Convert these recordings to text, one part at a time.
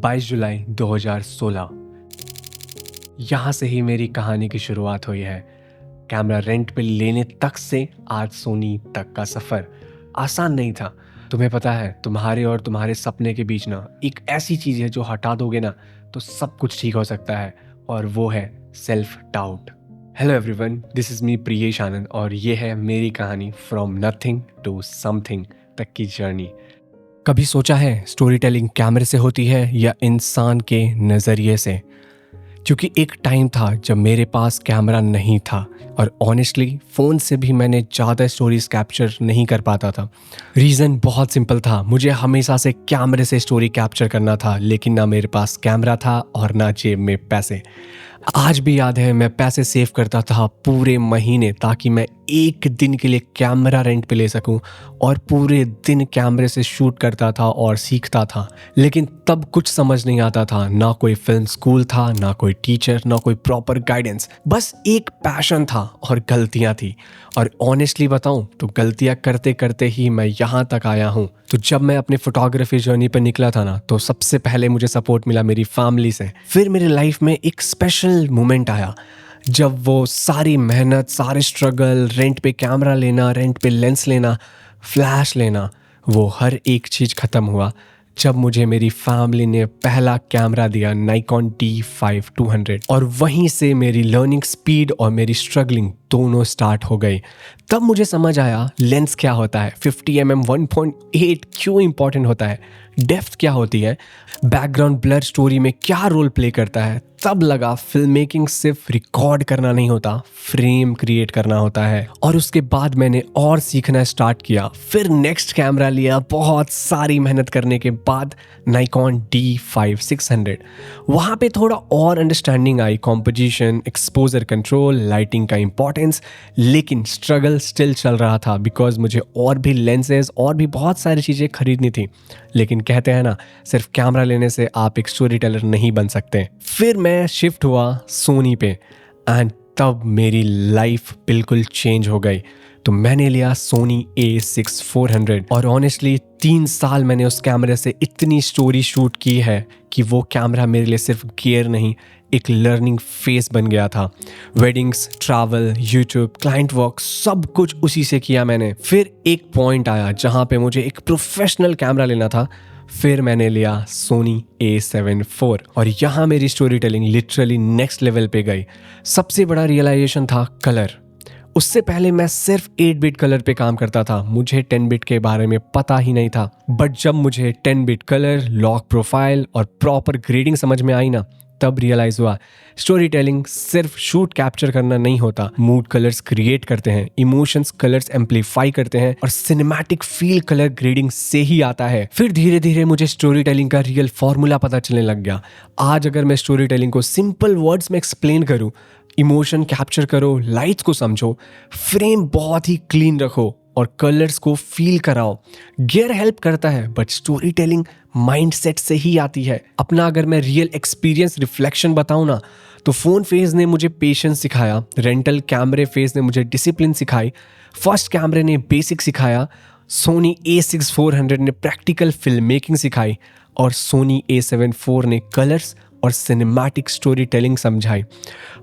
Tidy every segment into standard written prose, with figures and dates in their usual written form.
22 जुलाई 2016। यहाँ से ही मेरी कहानी की शुरुआत हुई है। कैमरा रेंट पे लेने तक से आज सोनी तक का सफ़र आसान नहीं था। तुम्हें पता है, तुम्हारे और तुम्हारे सपने के बीच ना एक ऐसी चीज़ है जो हटा दोगे ना तो सब कुछ ठीक हो सकता है, और वो है self doubt. Hello everyone, this is me Priyesh Anand, और ये है मेरी कहानी फ्रॉम नथिंग टू समथिंग तक की जर्नी। कभी सोचा है स्टोरी टेलिंग कैमरे से होती है या इंसान के नज़रिए से? क्योंकि एक टाइम था जब मेरे पास कैमरा नहीं था और ऑनेस्टली फ़ोन से भी मैंने ज़्यादा स्टोरीज कैप्चर नहीं कर पाता था। रीज़न बहुत सिंपल था, मुझे हमेशा से कैमरे से स्टोरी कैप्चर करना था, लेकिन ना मेरे पास कैमरा था और ना जेब में पैसे। आज भी याद है, मैं पैसे सेव करता था पूरे महीने ताकि मैं एक दिन के लिए कैमरा रेंट पे ले सकूं, और पूरे दिन कैमरे से शूट करता था और सीखता था। लेकिन तब कुछ समझ नहीं आता था, ना कोई फिल्म स्कूल था, ना कोई टीचर, ना कोई प्रॉपर गाइडेंस। बस एक पैशन था और गलतियां थी। और ऑनेस्टली बताऊं तो गलतियां करते करते ही मैं यहाँ तक आया हूँ। तो जब मैं अपने फोटोग्राफी जर्नी पर निकला था ना, तो सबसे पहले मुझे सपोर्ट मिला मेरी फैमिली से। फिर मेरी लाइफ में एक स्पेशल मोमेंट आया जब वो सारी मेहनत, सारे स्ट्रगल, रेंट पे कैमरा लेना, रेंट पे लेंस लेना, फ्लैश लेना, वो हर एक चीज़ ख़त्म हुआ जब मुझे मेरी फैमिली ने पहला कैमरा दिया, Nikon D5200। और वहीं से मेरी लर्निंग स्पीड और मेरी स्ट्रगलिंग दोनों स्टार्ट हो गई। तब मुझे समझ आया लेंस क्या होता है, 50mm 1.8 क्यों इंपॉर्टेंट होता है, डेप्थ क्या होती है, बैकग्राउंड ब्लर स्टोरी में क्या रोल प्ले करता है। तब लगा फिल्म मेकिंग सिर्फ रिकॉर्ड करना नहीं होता, फ्रेम क्रिएट करना होता है। और उसके बाद मैंने और सीखना स्टार्ट किया। फिर नेक्स्ट कैमरा लिया, बहुत सारी मेहनत करने के बाद Nikon D5600। वहाँ पे थोड़ा और understanding I, composition, exposure control, lighting का इंपॉर्टेंस। लेकिन स्ट्रगल स्टिल चल रहा था बिकॉज मुझे और भी लेंसेज और भी बहुत सारी चीज़ें खरीदनी थी। लेकिन कहते हैं ना, सिर्फ कैमरा लेने से आप एक स्टोरी टेलर नहीं बन सकते। फिर मैं शिफ्ट हुआ सोनी पे, एंड तब मेरी लाइफ बिल्कुल चेंज हो गई। तो मैंने लिया सोनी A6400, और ऑनेस्टली 3 साल मैंने उस कैमरे से इतनी स्टोरी शूट की है कि वो कैमरा मेरे लिए सिर्फ गियर नहीं, एक लर्निंग फेस बन गया था। Weddings, travel, YouTube, client work, सब कुछ उसी से किया मैंने। फिर एक पॉइंट आया जहाँ पे मुझे एक प्रोफेशनल कैमरा लेना था। फिर मैंने लिया सोनी A7 IV, और यहाँ मेरी story telling literally next level पे गई। सबसे बड़ा रियलाइजेशन था कलर। उससे पहले मैं सिर्फ 8 बिट कलर पे काम करता था, मुझे 10 बिट के बारे में पता ही नहीं था। बट जब मुझे 10 बिट कलर, लॉक प्रोफाइल और प्रॉपर ग्रेडिंग समझ में आई ना, तब रियलाइज हुआ स्टोरी टेलिंग सिर्फ शूट कैप्चर करना नहीं होता। मूड कलर्स क्रिएट करते हैं, इमोशंस कलर्स एम्पलीफाई करते हैं, और सिनेमैटिक फील कलर ग्रेडिंग से ही आता है। फिर धीरे धीरे मुझे स्टोरी टेलिंग का रियल फॉर्मूला पता चलने लग गया। आज अगर मैं स्टोरी टेलिंग को सिंपल वर्ड्स में एक्सप्लेन करूं, इमोशन कैप्चर करो, लाइट्स को समझो, फ्रेम बहुत ही क्लीन रखो और कलर्स को फील कराओ। गियर हेल्प करता है, बट स्टोरी टेलिंग माइंडसेट से ही आती है। अपना अगर मैं रियल एक्सपीरियंस रिफ्लेक्शन बताऊं ना, तो फोन फेज ने मुझे पेशेंस सिखाया, रेंटल कैमरे फेज ने मुझे डिसिप्लिन सिखाई, फर्स्ट कैमरे ने बेसिक सिखाया, सोनी A6400 ने प्रैक्टिकल फिल्म मेकिंग सिखाई, और सोनी A7 IV ने कलर्स और सिनेमैटिक स्टोरी टेलिंग समझाई।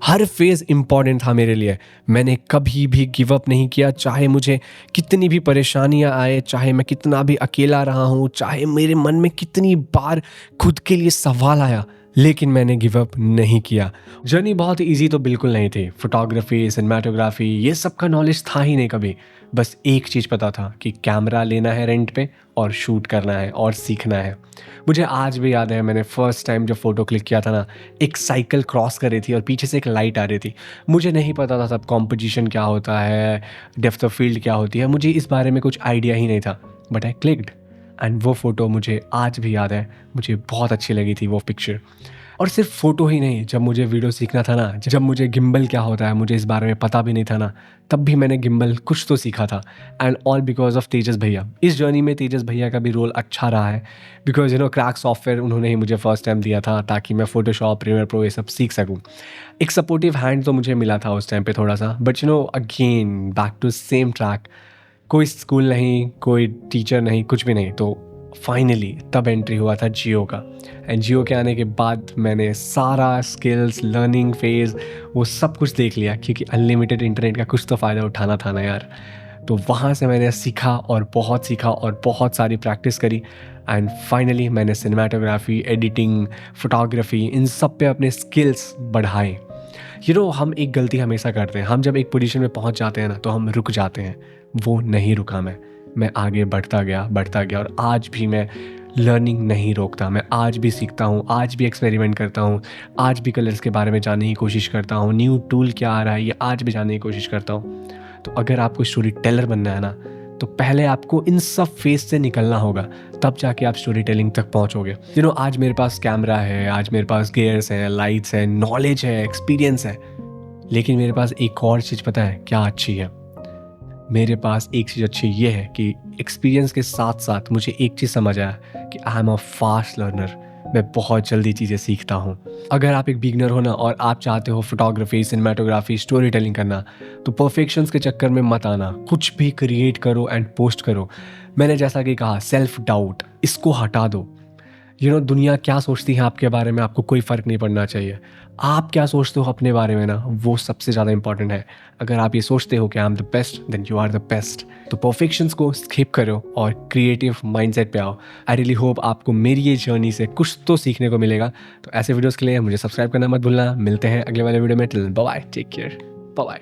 हर फेज़ इंपॉर्टेंट था मेरे लिए। मैंने कभी भी गिव अप नहीं किया, चाहे मुझे कितनी भी परेशानियां आए, चाहे मैं कितना भी अकेला रहा हूँ, चाहे मेरे मन में कितनी बार खुद के लिए सवाल आया, लेकिन मैंने गिव अप नहीं किया। जर्नी बहुत इजी तो बिल्कुल नहीं थी। फोटोग्राफी, सिनेमाटोग्राफी, ये सब का नॉलेज था ही नहीं कभी। बस एक चीज़ पता था कि कैमरा लेना है रेंट पे और शूट करना है और सीखना है। मुझे आज भी याद है, मैंने फर्स्ट टाइम जब फ़ोटो क्लिक किया था ना, एक साइकिल क्रॉस कर रही थी और पीछे से एक लाइट आ रही थी। मुझे नहीं पता था तब कॉम्पोजिशन क्या होता है, डेप्थ ऑफ फील्ड क्या होती है, मुझे इस बारे में कुछ आइडिया ही नहीं था। बट आई क्लिक्ड, एंड वो फ़ोटो मुझे आज भी याद है, मुझे बहुत अच्छी लगी थी वो पिक्चर। और सिर्फ फ़ोटो ही नहीं, जब मुझे वीडियो सीखना था ना, जब मुझे गिम्बल क्या होता है मुझे इस बारे में पता भी नहीं था ना, तब भी मैंने गिम्बल कुछ तो सीखा था। एंड ऑल बिकॉज ऑफ तेजस भैया। इस जर्नी में तेजस भैया का भी रोल अच्छा रहा है, बिकॉज क्रैक सॉफ्टवेयर उन्होंने ही मुझे फर्स्ट टाइम दिया था ताकि मैं फोटोशॉप, प्रीमियर प्रो ये सब सीख सकूँ। एक सपोर्टिव हैंड तो मुझे मिला था उस टाइम पे थोड़ा सा, but again back to same track. कोई स्कूल नहीं, कोई टीचर नहीं, कुछ भी नहीं। तो फाइनली तब एंट्री हुआ था जियो का। एंड जियो के आने के बाद मैंने सारा स्किल्स लर्निंग फेज़ वो सब कुछ देख लिया, क्योंकि अनलिमिटेड इंटरनेट का कुछ तो फ़ायदा उठाना था ना यार। तो वहाँ से मैंने सीखा और बहुत सारी प्रैक्टिस करी। एंड फाइनली मैंने सिनेमाटोग्राफी, एडिटिंग, फोटोग्राफी इन सब पे अपने स्किल्स बढ़ाए। हम एक गलती हमेशा करते हैं, हम जब एक पोजीशन में पहुंच जाते हैं ना तो हम रुक जाते हैं। वो नहीं रुका मैं आगे बढ़ता गया और आज भी मैं लर्निंग नहीं रोकता। मैं आज भी सीखता हूँ, आज भी एक्सपेरिमेंट करता हूँ, आज भी कलर्स के बारे में जानने की कोशिश करता हूँ, न्यू टूल क्या आ रहा है ये आज भी जानने की कोशिश करता हूँ। तो अगर आपको स्टोरी टेलर बनना है ना, तो पहले आपको इन सब फेज से निकलना होगा, तब जाके आप स्टोरी टेलिंग तक पहुंचोगे। आज मेरे पास कैमरा है, आज मेरे पास गियर्स हैं, लाइट्स हैं, नॉलेज है, एक्सपीरियंस है, लेकिन मेरे पास एक और चीज़ पता है क्या अच्छी है? मेरे पास एक चीज़ अच्छी ये है कि एक्सपीरियंस के साथ साथ मुझे एक चीज़ समझ आया कि I am a fast learner. मैं बहुत जल्दी चीज़ें सीखता हूँ। अगर आप एक बिगनर हो ना और आप चाहते हो फोटोग्राफी, सिनेमाटोग्राफी, स्टोरी टेलिंग करना, तो परफेक्शंस के चक्कर में मत आना। कुछ भी क्रिएट करो एंड पोस्ट करो। मैंने जैसा कि कहा, सेल्फ डाउट इसको हटा दो। दुनिया क्या सोचती है आपके बारे में आपको कोई फ़र्क नहीं पड़ना चाहिए। आप क्या सोचते हो अपने बारे में ना, वो सबसे ज़्यादा इंपॉर्टेंट है। अगर आप ये सोचते हो कि I am the best, then you are the best. तो परफेक्शंस को स्किप करो और क्रिएटिव माइंडसेट पे आओ। आई रियली होप आपको मेरी ये जर्नी से कुछ तो सीखने को मिलेगा। तो ऐसे वीडियोज़ के लिए मुझे सब्सक्राइब करना मत भूलना। मिलते हैं अगले वाले वीडियो में। Till bye, take care, bye.